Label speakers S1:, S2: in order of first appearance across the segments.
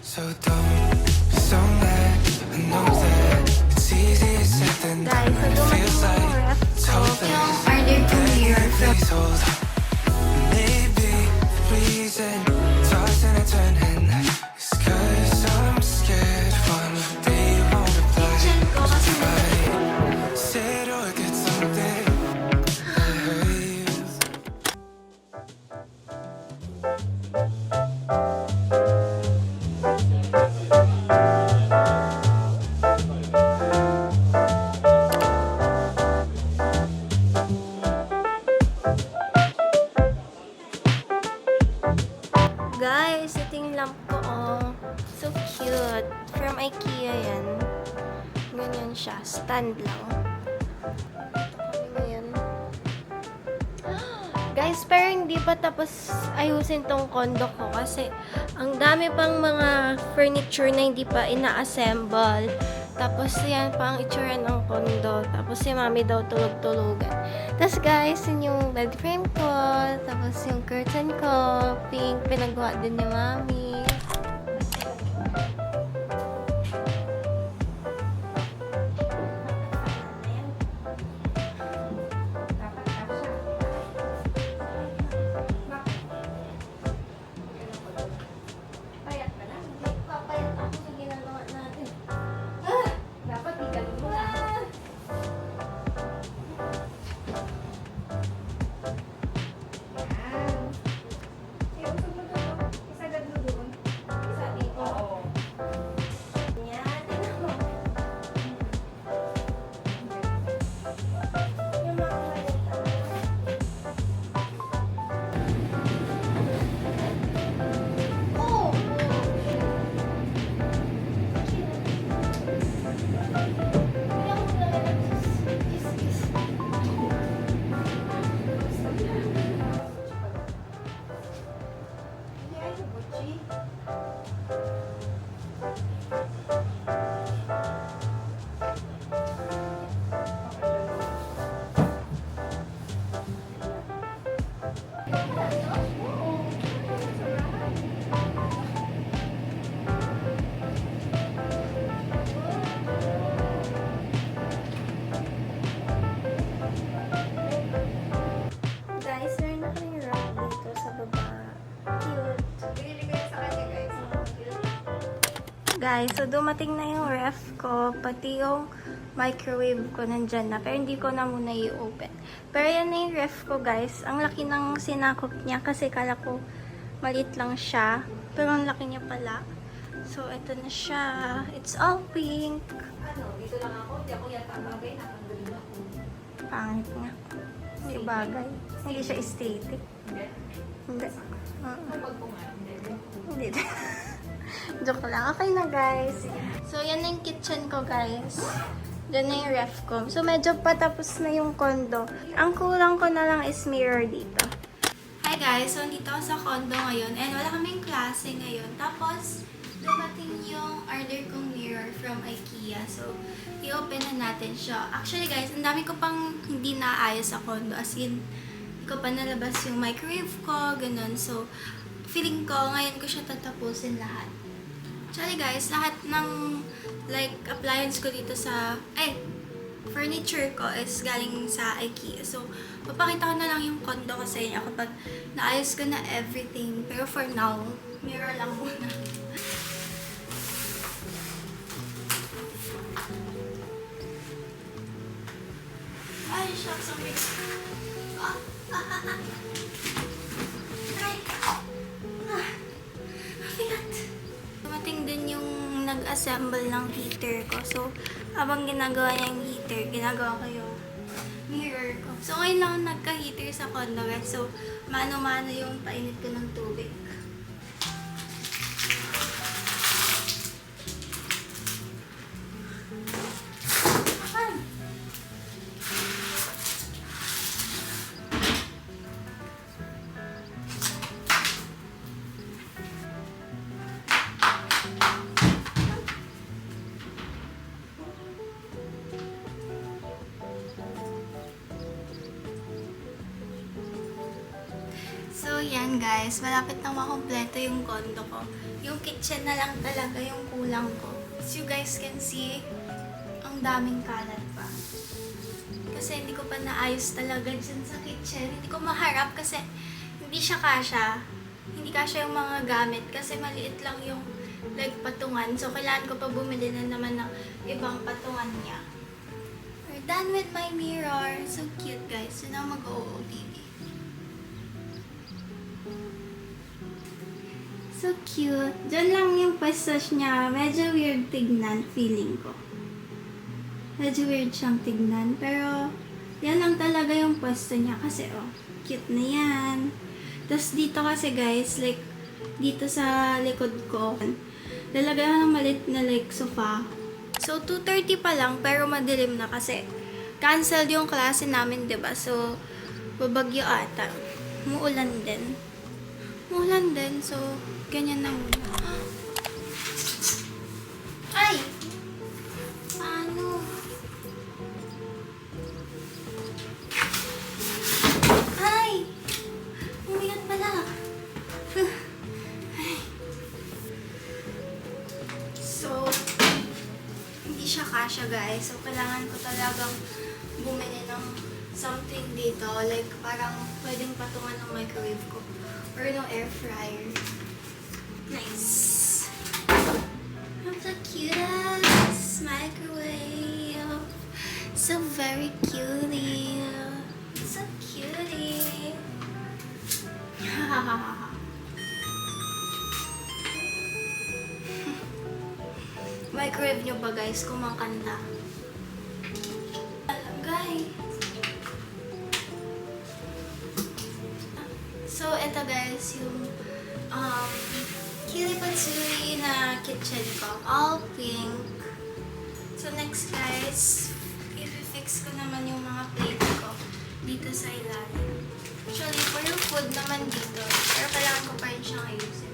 S1: So don't be so mad. I know that it's easier said than done. And it feels like it's hopeless. Please hold on. Maybe the reason tossing and turning is 'cause I'm scared one day you won't reply. So fight, sit or get something that hurt you.
S2: Guys, ito yung lamp ko, oh. So cute. From IKEA yan. Ganyan siya. Stand lang. Ito kami ngayon. Guys, pero hindi pa tapos ayusin tong condo ko kasi ang dami pang mga furniture na hindi pa ina-assemble. Tapos yan pa ang itsura ng condo. Tapos si mami daw tulog-tulugan. Tapos guys, yun yung bed frame ko. Tapos yung curtain ko. Pink. Pinagawa din ni mami. Payat ka na? Papayat ako sa ginagawa natin. Dapat igaling mo na. Guys, meron na kami rug dito sa baba. Cute. Guys, so dumating na yung ref ko, pati yung microwave ko nandyan na. Pero hindi ko na muna i-open. Pero yan na yung ref ko, guys. Ang laki ng sinakop niya kasi kala ko maliit lang siya. Pero ang laki niya pala. So, ito na siya. It's all pink.
S3: Dito lang ako. Hindi ako yata bagay. Nakanggaling ako.
S2: Pangit nga. Hindi bagay. Hindi siya aesthetic.
S3: Hindi.
S2: Hindi.
S3: Kapag ko nga.
S2: Hindi. Joke lang. Okay na, guys. So, yan na yung kitchen ko, guys. Diyan na yung ref ko. So, medyo patapos na yung condo. Ang kulang ko na lang is mirror dito. Hi, guys. So, dito ako sa condo ngayon. And wala kaming klase ngayon. Tapos, dumating yung order kong mirror from IKEA. So, i-open na natin siya. Actually, guys, ang dami ko pang hindi naayos sa condo. As in, hindi ko pa nalabas yung microwave ko, ganun. So, feeling ko, ngayon ko siya tatapusin lahat. Actually, guys, lahat ng, like, appliance ko dito sa, furniture ko is galing sa IKEA. So, papakita ko na lang yung condo ko sa inyo kapag naayos ko na everything. Pero for now, mirror lang muna. Ay, shucks, ang bilis. Ay! Mabigat. Dumating din yung nag-assemble ng heater ko. So, habang ginagawa niya yung heater, ginagawa ko yung mirror ko. So, ngayon lang ako nagka-heater sa condo, guys. So, mano-mano yung painit ko ng tubig. So, yan guys, malapit na makompleto yung condo ko. Yung kitchen na lang talaga yung kulang ko. As you guys can see, ang daming kalat pa. Kasi hindi ko pa naayos talaga dyan sa kitchen. Hindi ko maharap kasi hindi siya kasya. Hindi kasya yung mga gamit kasi maliit lang yung like patungan. So, kailangan ko pa bumili na naman ng ibang patungan niya. We're done with my mirror. So cute, guys. So, now mag-OOTD. So cute. Diyan lang yung pwesto niya. Medyo weird tignan, feeling ko. Medyo weird siyang tignan. Pero, yan lang talaga yung pwesto niya. Kasi, oh, cute na yan. Tapos dito kasi guys, like, dito sa likod ko, lalagyan ng malit na like sofa. So, 2:30 pa lang, pero madilim na kasi canceled yung klase namin, diba? So, babagyo ata. Muulan din. Muulan din, so, ganyan na muna. Ay! Ano? Ay! Umigat pala. Ay. So, hindi siya kasya guys. So, kailangan ko talagang bumili ng something dito. Like, parang pwedeng patungan ng microwave ko. Or no air fryer. Nice. How the cutest microwave. So very cutie. So cutie. Microwave nyo ba guys kumakanta? Guys. So, ito guys, yung Kiripatsuri na kitchen ko. All pink. So, next guys, i-fix ko naman yung mga plate ko dito sa ilalim. Actually, for yung food naman dito. Pero kailangan ko pa rin siyang ayusin.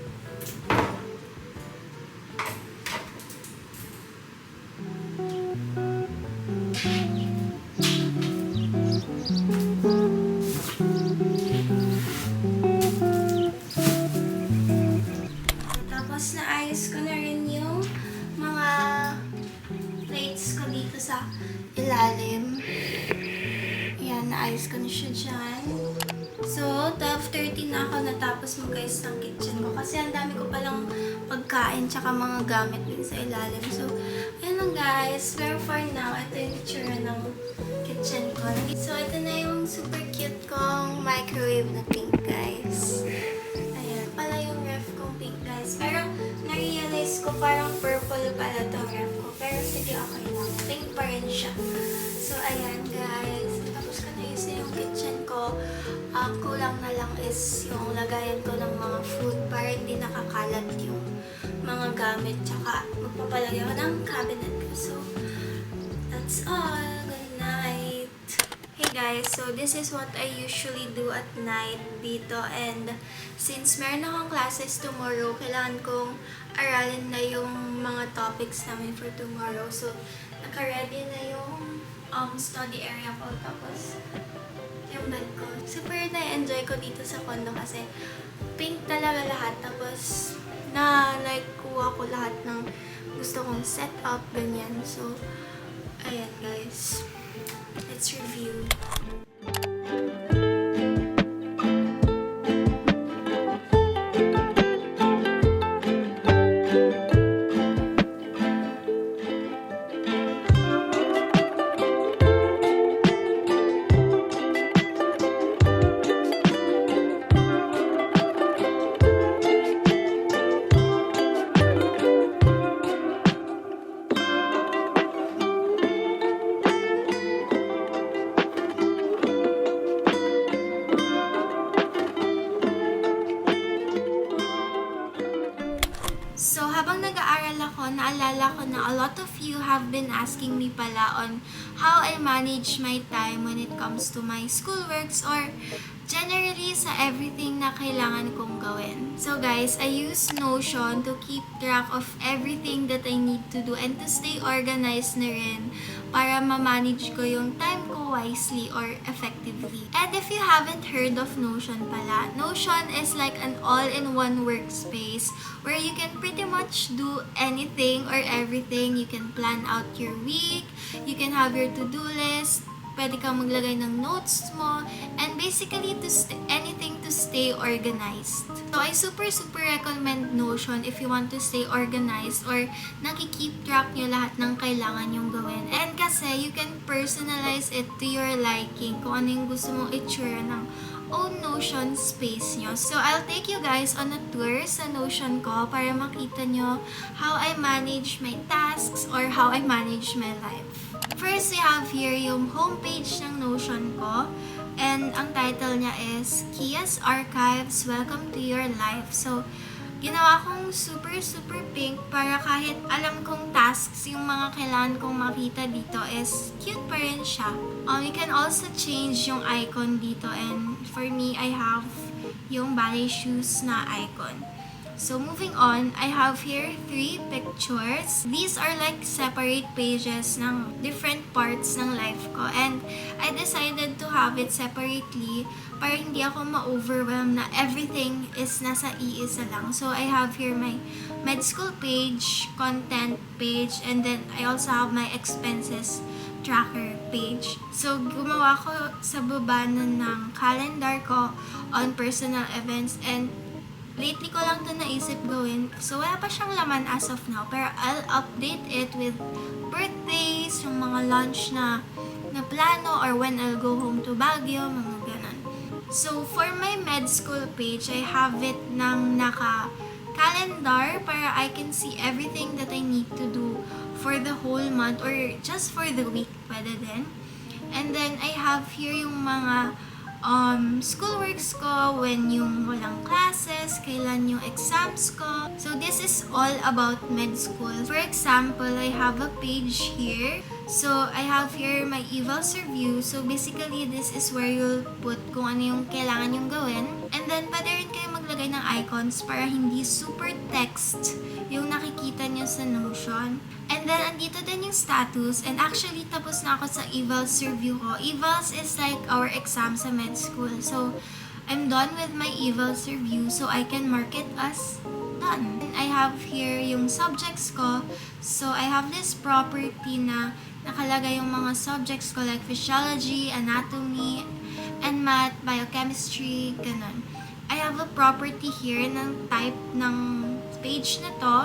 S2: Tapos, naayos ko na rin yung mga plates ko dito sa ilalim. Ayan, naayos ko na siya dyan. So, 12:30 na ako natapos mag-ayos ng kitchen ko. Kasi ang dami ko palang pagkain tsaka mga gamit din sa ilalim. So, ayan lang guys. Pero for now, ito yung itsura ng kitchen ko. So, ito na yung super cute kong microwave na pink guys. Ayan, pala yung ref kong pink guys. Pero, na-realize ko parang purple pala itong ref ko. Pero sige, okay lang. Pink pa rin siya. So, ayan guys. Tapos ko na yung kitchen ko. Kulang na lang is yung lagayan ko ng mga food para hindi nakakalat yung mga gamit. Tsaka magpapalagay ko ng cabinet ko. So, that's all. Good night. Hey guys, so this is what I usually do at night dito. And since meron akong classes tomorrow, kailangan kong aralin na yung mga topics namin for tomorrow. So, naka-ready na yung study area ko. Tapos, yung bed ko. Super na-enjoy ko dito sa condo kasi pink talaga lahat. Tapos, like, kuha ko lahat ng gusto kong set up, ganyan. So, ayan guys. Let's review. So, habang nag-aaral ako, naalala ko na a lot of you have been asking me pala on how I manage my time when it comes to my schoolworks or generally sa everything na kailangan kong gawin. So guys, I use Notion to keep track of everything that I need to do and to stay organized na rin para ma-manage ko yung time ko wisely or effectively. And if you haven't heard of Notion pala, Notion is like an all-in-one workspace where you can pretty much do anything or everything. You can plan out your week, you can have your to-do list, pwede kang maglagay ng notes mo, and basically anything to stay organized. So I super recommend Notion if you want to stay organized or nakikeep track nyo lahat ng kailangan yung gawin. And kasi you can personalize it to your liking, kung ano yung gusto mong itsura ng own Notion space nyo. So I'll take you guys on a tour sa Notion ko para makita nyo how I manage my tasks or how I manage my life. First, we have here yung homepage ng Notion ko. And ang title niya is Kia's Archives, Welcome to Your Life. So, ginawa kong super pink para kahit alam kong tasks yung mga kailangan kong makita dito is cute pa rin siya. You can also change yung icon dito, and for me, I have yung ballet shoes na icon. So moving on, I have here 3 pictures. These are like separate pages ng different parts ng life ko. And I decided to have it separately para hindi ako ma-overwhelm na everything is nasa iisa lang. So I have here my med school page, content page, and then I also have my expenses tracker page. So gumawa ko sa baba ng calendar ko on personal events, and lately ko lang ito naisip gawin. So, wala pa siyang laman as of now. Pero I'll update it with birthdays, yung mga lunch na plano, or when I'll go home to Baguio, mga ganun. So, for my med school page, I have it ng naka-calendar para I can see everything that I need to do for the whole month or just for the week. Pwede din. And then, I have here yung mga schoolworks ko, when yung walang classes, kailan yung exams ko. So, this is all about med school. For example, I have a page here. So, I have here my evals review. So, basically, this is where you'll put kung ano yung kailangan yung gawin. And then, pwede rin kayo maglagay ng icons para hindi super text yung nakikita nyo sa Notion. And then, andito din yung status. And actually, tapos na ako sa evals review ko. Evals is like our exam sa med school. So, I'm done with my evals review. So, I can mark it as done. And I have here yung subjects ko. So, I have this property na nakalagay yung mga subjects ko like physiology, anatomy, and math, biochemistry, ganun. I have a property here ng type ng page na to.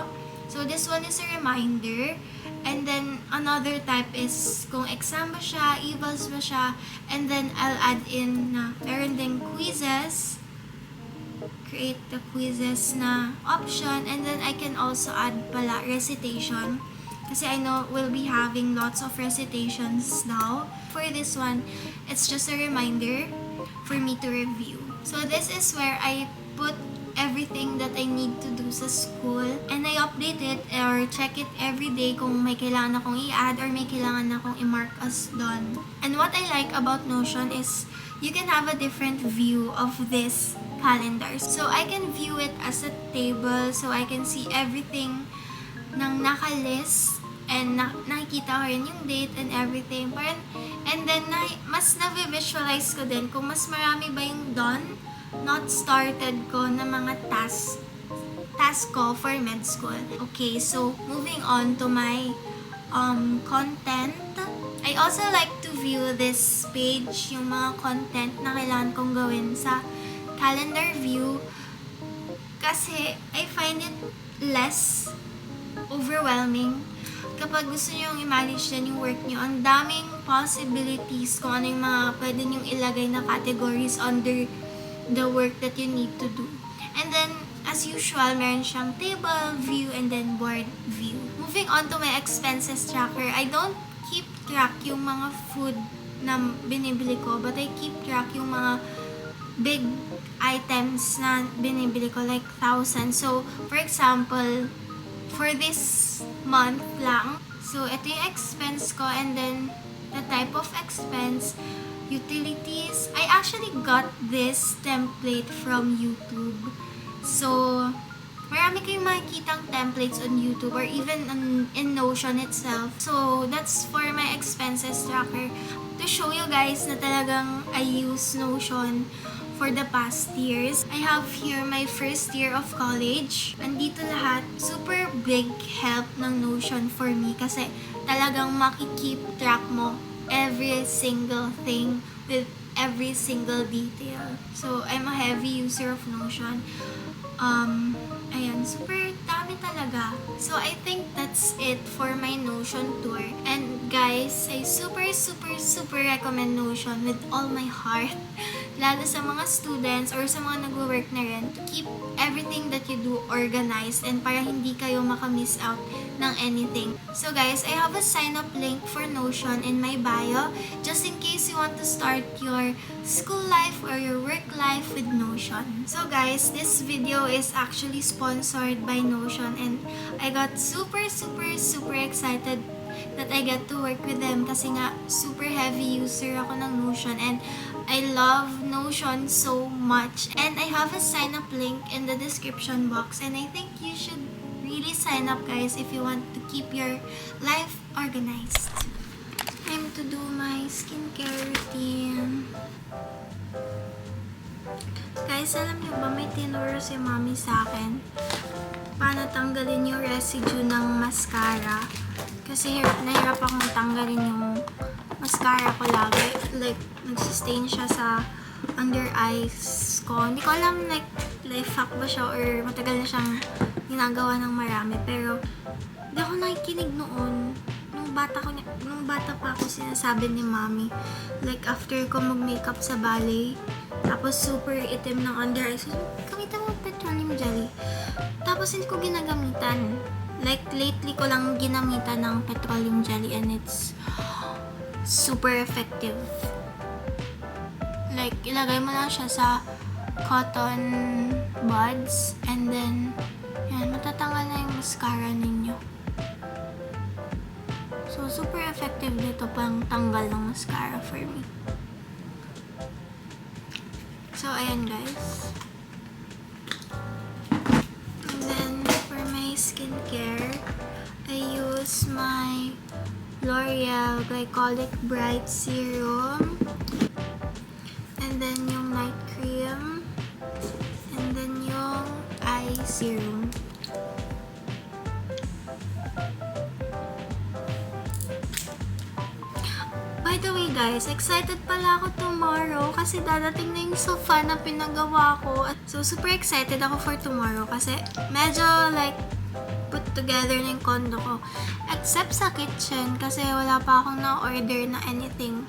S2: So, this one is a reminder. And then, another type is kung exam ba siya, evals ba siya. And then, I'll add in na meron ding quizzes. Create the quizzes na option. And then, I can also add pala recitation. Kasi I know we'll be having lots of recitations now. For this one, it's just a reminder for me to review. So, this is where I put everything that I need to do sa school, and I update it or check it every day kung may kailangan akong i-add or may kailangan akong i-mark as done. And what I like about Notion is you can have a different view of this calendar. So I can view it as a table, so I can see everything ng nakalist, and nakikita ko rin yung date and everything. And then mas na-visualize ko din kung mas marami ba yung done, not started ko na mga task ko for med school. Okay, so moving on to my content. I also like to view this page, yung mga content na kailangan kong gawin sa calendar view, kasi I find it less overwhelming kapag gusto nyo i-manage din yung work nyo. Ang daming possibilities kung ano yung mga pwede nyo ilagay na categories under the work that you need to do. And then, as usual, meron siyang table view and then board view. Moving on to my expenses tracker, I don't keep track yung mga food na binibili ko, but I keep track yung mga big items na binibili ko, like 1,000. So, for example, for this month lang, so ito yung expense ko, and then the type of expense, utilities. I actually got this template from YouTube. So, marami kayong makikitang templates on YouTube or even in Notion itself. So, that's for my expenses tracker. To show you guys na talagang I use Notion for the past years. I have here my first year of college. Andito lahat. Super big help ng Notion for me kasi talagang makikip track mo every single thing with every single detail. So, I'm a heavy user of Notion. Ayan, super dami talaga. So, I think that's it for my Notion tour. And guys, I super recommend Notion with all my heart. Lalo sa mga students or sa mga nagwo-work na rin, to keep everything that you do organized and para hindi kayo makamiss out ng anything. So guys, I have a sign-up link for Notion in my bio just in case you want to start your school life or your work life with Notion. So guys, this video is actually sponsored by Notion and I got super excited that I get to work with them kasi nga super heavy user ako ng Notion and I love Notion so much. And I have a sign-up link in the description box and I think you should really sign up guys if you want to keep your life organized. Time to do my skincare routine. Guys, alam niyo ba may tinuro si mommy sa akin paano tanggalin yung residue ng mascara. Kasi hirap na hirap akong tanggalin yung mascara ko lagi. Like, nagsistain siya sa under eyes ko. Hindi ko alam, like, life hack ba siya or matagal na siyang ginagawa ng marami. Pero, hindi ako nakikinig noon. Nung bata pa ako sinasabi ni mommy. Like, after ko mag-makeup sa ballet, tapos super itim ng under eyes. So, gamitan mo petroleum jelly. Tapos, hindi ko ginagamitan. Like, lately ko lang ginamitan ng petroleum jelly and it's super effective. Like, ilagay mo lang siya sa cotton buds and then, yan, matatanggal na yung mascara ninyo. So, super effective dito pang tanggal ng mascara for me. So, ayan guys. And then, for my skincare, I use my L'Oreal Glycolic Bright Serum. And then yung night cream. And then yung eye serum. By the way guys, excited pala ako tomorrow kasi dadating na yung sofa na pinagawa ko. So super excited ako for tomorrow kasi medyo like put together na yung condo ko. Except sa kitchen kasi wala pa akong na-order na anything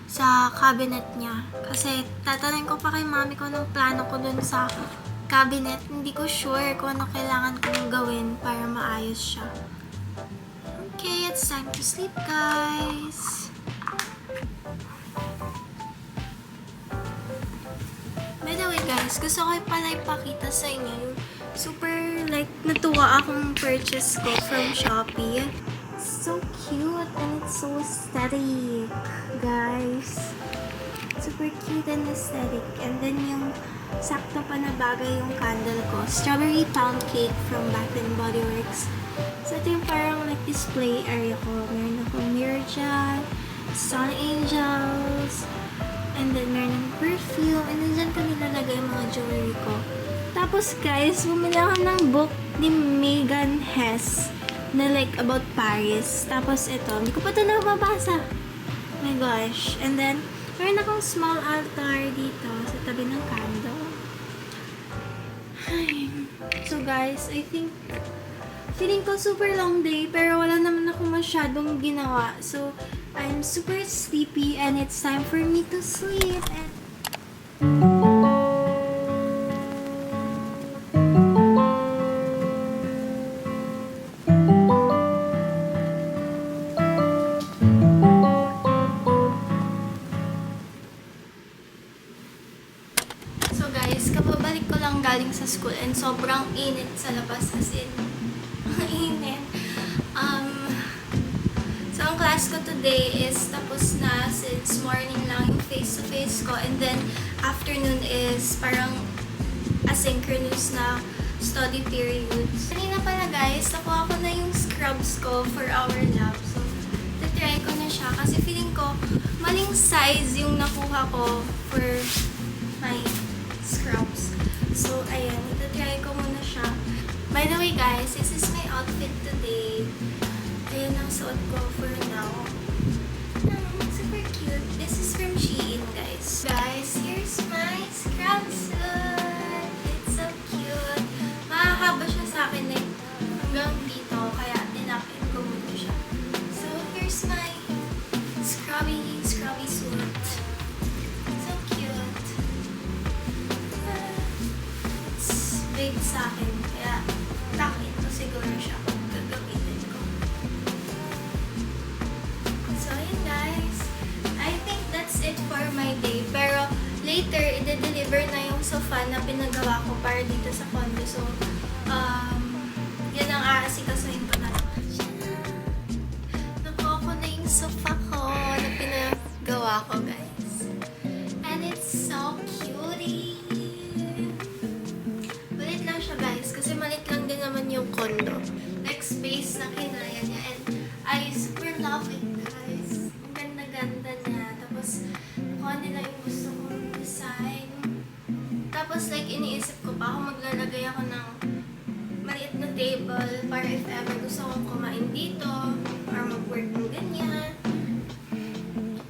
S2: sa cabinet niya. Kasi tatanungin ko pa kay mami ko ng plano ko dun sa cabinet. Hindi ko sure kung ano kailangan kong gawin para maayos siya. Okay, it's time to sleep guys. By the way guys, gusto ko pala ipakita sa inyo yung super like natuwa akong purchase ko from Shopee. So cute and it's so aesthetic, guys. Super cute and aesthetic. And then yung sakto pa na bagay yung candle ko. Strawberry pound cake from Bath and Body Works. So ito yung parang like display area ko. Meron akong mirror dyan, sun angels, and then meron ng perfume, and then dyan ko nilalagay yung mga jewelry ko. Tapos guys, bumili ako ng book ni Megan Hess na like about Paris. Tapos ito, hindi ko pa ito nababasa. Oh my gosh. And then, meron akong small altar dito sa tabi ng candle. Ay. So guys, I think feeling ko super long day pero wala naman ako masyadong ginawa. So, I'm super sleepy and it's time for me to sleep. So guys, kapabalik ko lang galing sa school and sobrang init sa labas as in. Init. So ang class ko ko today is tapos na since morning lang yung face-to-face ko. And then, afternoon is parang asynchronous na study periods. Kanina pala guys, nakuha ko na yung scrubs ko for our lab. So, try ko na siya kasi feeling ko maling size yung nakuha ko for my scrubs. So, ayan. Try ko muna siya. By the way guys, this is my outfit today. Ayan ang suot ko for now. Super cute. This is from Shein guys. Guys, here's my scrub suit. It's so cute. Mahahaba siya sa akin like hanggang dito. Kaya tinapin ko muna siya. So, here's my scrubby suit. So cute. It's big sa akin. Kaya, takin ko siguro siya kung gagamitin ko. So, yun guys. I think that's it for my day. Pero, later, i-deliver na yung sofa na pinagawa ko para dito sa condo. So, yan ang aasikasuhin ko na. Nakuha ko na yung sofa ko na pinagawa ko, guys. And it's so cutie. Malit lang siya, guys. Kasi malit lang din naman yung condo. Like, space na kinaya niya. And I super love it, guys. Ang ganda-ganda niya. Tapos, nakuha nila yung gusto kong design. Tapos, like, iniisip ko pa kung maglalagay ako ng maliit na table para if ever gusto kong kumain dito or mag-work ng ganyan.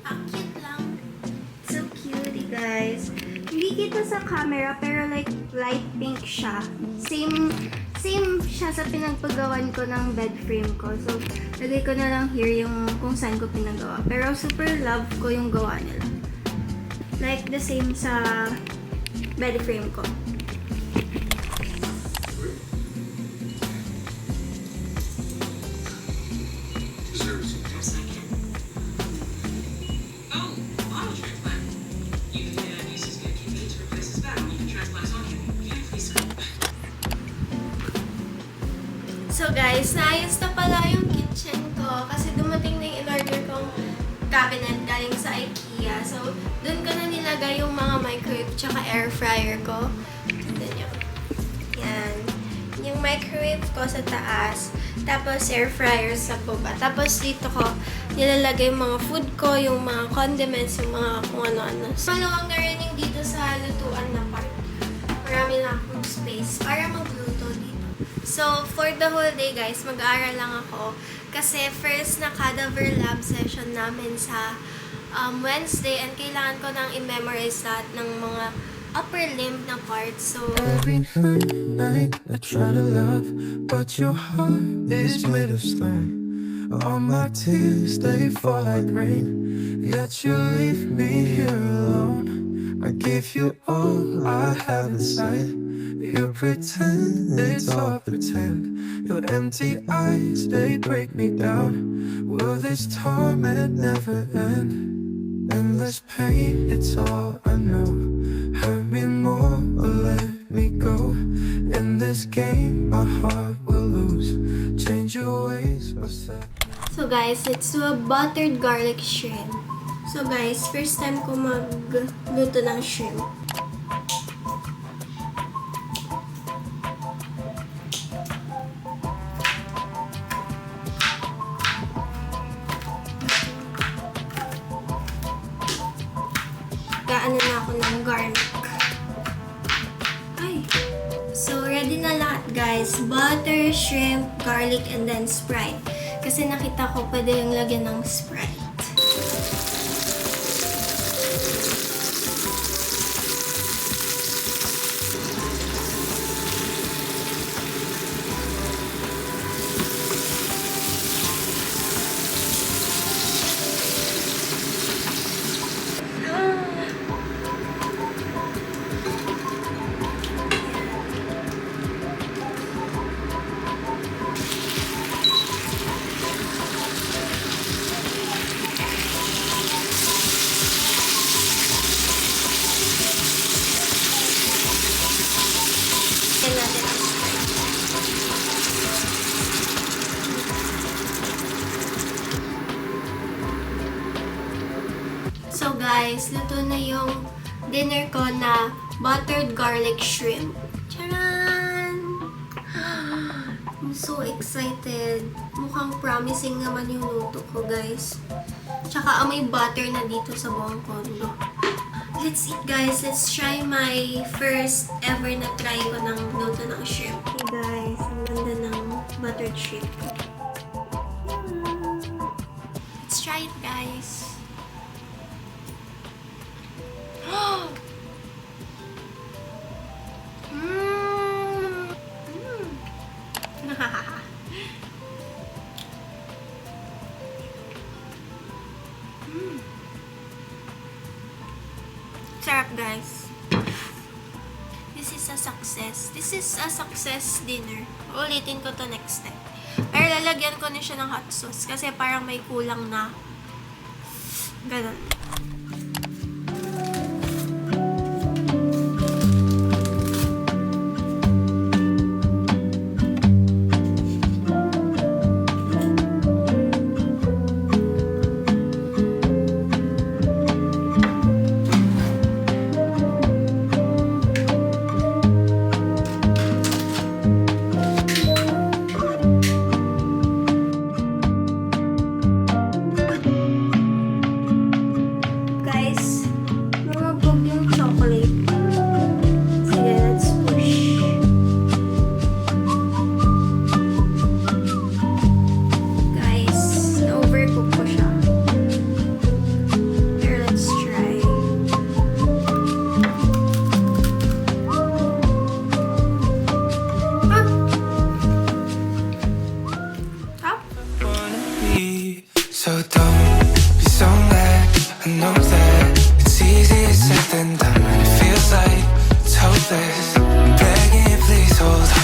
S2: Cute lang. So cutie, guys. Hindi kita sa camera pero like light pink siya. Same siya sa pinagpagawan ko ng bed frame ko. So, lagay ko na lang here yung kung saan ko pinagawa. Pero super love ko yung gawa nila. Like the same sa bed frame ko. So guys, naayos na pala yung kitchen ko kasi dumating na yung in-order kong cabinet galing sa IKEA. So, dun ko na nilagay yung mga microwave tsaka air fryer ko. Tignan nyo. Yan. Yung microwave ko sa taas. Tapos air fryer sa baba. Tapos dito ko nilalagay yung mga food ko, yung mga condiments, yung mga kung ano-ano. So, maluwang na rin yung dito sa lutuan na part. Marami na akong space para magluto dito. So, for the whole day guys, mag-aaral lang ako. Kasi first na cadaver lab session namin sa Wednesday and kailangan ko nang i-memorize lahat ng mga upper limb na parts. So,
S1: Every night I try to love, but your heart is made of stone. All my tears, they fall like rain, yet you leave me here alone. I give you all I have inside. You pretend it's all pretend. Your empty eyes, they break me down. Will this torment never end? Endless pain, it's all I know. Hurt me more or let me go. In this game, my heart will lose. Change your ways or set.
S2: So guys, let's do a buttered garlic shrimp. So guys, first time ko magluto ng shrimp. Gaano na ako ng garlic. Ay! So, ready na lahat guys. Butter, shrimp, garlic, and then Sprite. Kasi nakita ko pwede yung lagyan ng Sprite. guys, luto na yung dinner ko na buttered garlic shrimp. Charan! I'm so excited. Mukhang promising naman yung luto ko, guys. Tsaka amoy butter na dito sa buong kondo. Let's eat, guys. Let's try my first ever na try ko ng luto ng shrimp. Hey guys, ang ganda ng buttered shrimp. Let's try it, guys. Sarap, guys. This is a success. This is a success dinner. Ulitin ko to next time. Pero lalagyan ko na siya ng hot sauce kasi parang may kulang na. Ganun. Guys, lumabog yung chocolate. Sige, let's push. Guys, na-overcook ko siya. Here, let's try.
S1: wanna be. So don't